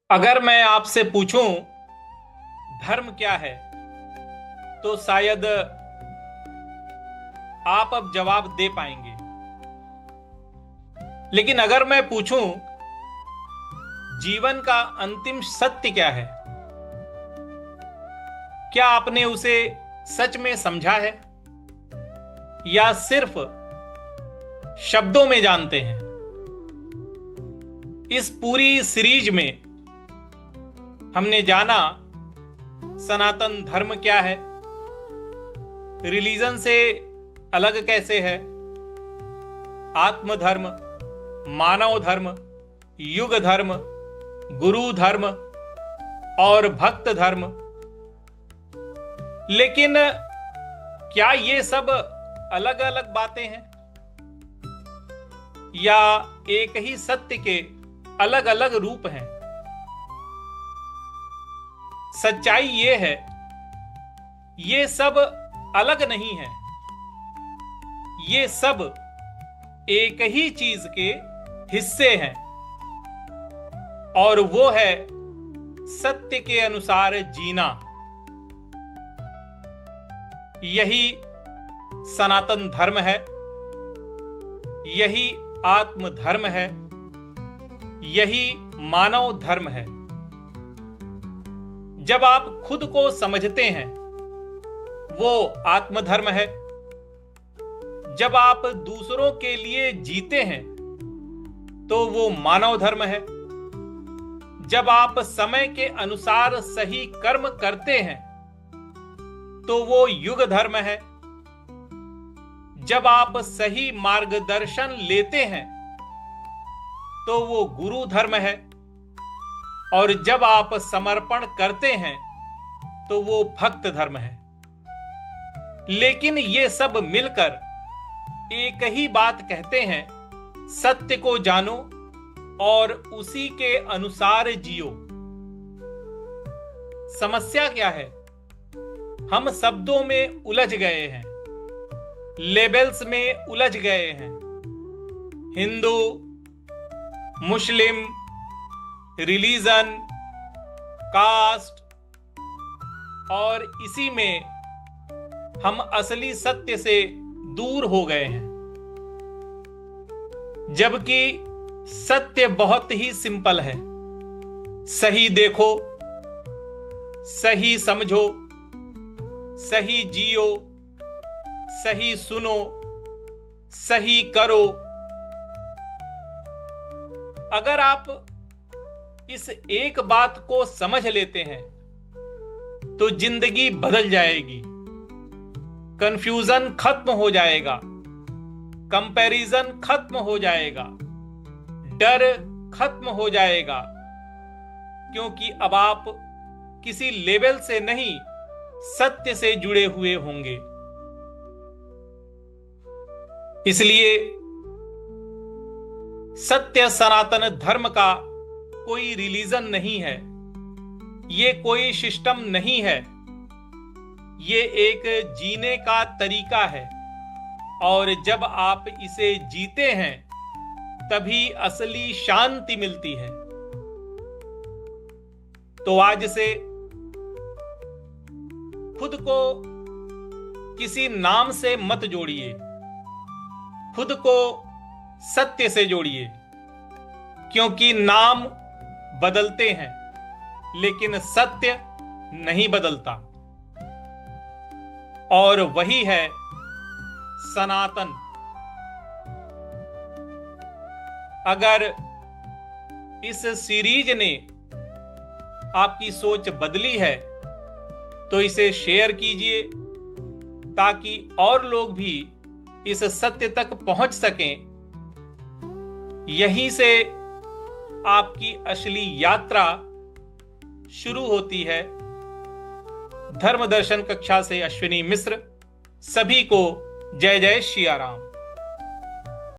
अगर मैं आपसे पूछूं धर्म क्या है तो शायद आप अब जवाब दे पाएंगे। लेकिन अगर मैं पूछूं जीवन का अंतिम सत्य क्या है, क्या आपने उसे सच में समझा है या सिर्फ शब्दों में जानते हैं? इस पूरी सीरीज में हमने जाना सनातन धर्म क्या है, रिलीजन से अलग कैसे है, आत्म धर्म, मानव धर्म, युग धर्म, गुरु धर्म और भक्त धर्म। लेकिन क्या ये सब अलग अलग बातें हैं या एक ही सत्य के अलग अलग रूप हैं? सच्चाई ये है, ये सब अलग नहीं है, ये सब एक ही चीज के हिस्से हैं और वो है सत्य के अनुसार जीना। यही सनातन धर्म है, यही आत्म धर्म है, यही मानव धर्म है। जब आप खुद को समझते हैं वो आत्म धर्म है। जब आप दूसरों के लिए जीते हैं तो वो मानव धर्म है। जब आप समय के अनुसार सही कर्म करते हैं तो वो युग धर्म है। जब आप सही मार्गदर्शन लेते हैं तो वो गुरु धर्म है। और जब आप समर्पण करते हैं तो वो भक्त धर्म है। लेकिन ये सब मिलकर एक ही बात कहते हैं, सत्य को जानो और उसी के अनुसार जियो। समस्या क्या है? हम शब्दों में उलझ गए हैं, लेबल्स में उलझ गए हैं। हिंदू, मुस्लिम, रिलीजन, कास्ट, और इसी में हम असली सत्य से दूर हो गए हैं। जबकि सत्य बहुत ही सिंपल है। सही देखो, सही समझो, सही जियो, सही सुनो, सही करो। अगर आप इस एक बात को समझ लेते हैं तो जिंदगी बदल जाएगी। कंफ्यूजन खत्म हो जाएगा, कंपैरिजन खत्म हो जाएगा, डर खत्म हो जाएगा, क्योंकि अब आप किसी लेवल से नहीं सत्य से जुड़े हुए होंगे। इसलिए सत्य सनातन धर्म का कोई रिलीजन नहीं है, ये कोई सिस्टम नहीं है, ये एक जीने का तरीका है। और जब आप इसे जीते हैं तभी असली शांति मिलती है। तो आज से खुद को किसी नाम से मत जोड़िए, खुद को सत्य से जोड़िए, क्योंकि नाम बदलते हैं लेकिन सत्य नहीं बदलता। और वही है सनातन। अगर इस सीरीज ने आपकी सोच बदली है तो इसे शेयर कीजिए ताकि और लोग भी इस सत्य तक पहुंच सकें। यहीं से आपकी असली यात्रा शुरू होती है। धर्म दर्शन कक्षा से अश्विनी मिश्र। सभी को जय जय सिया राम।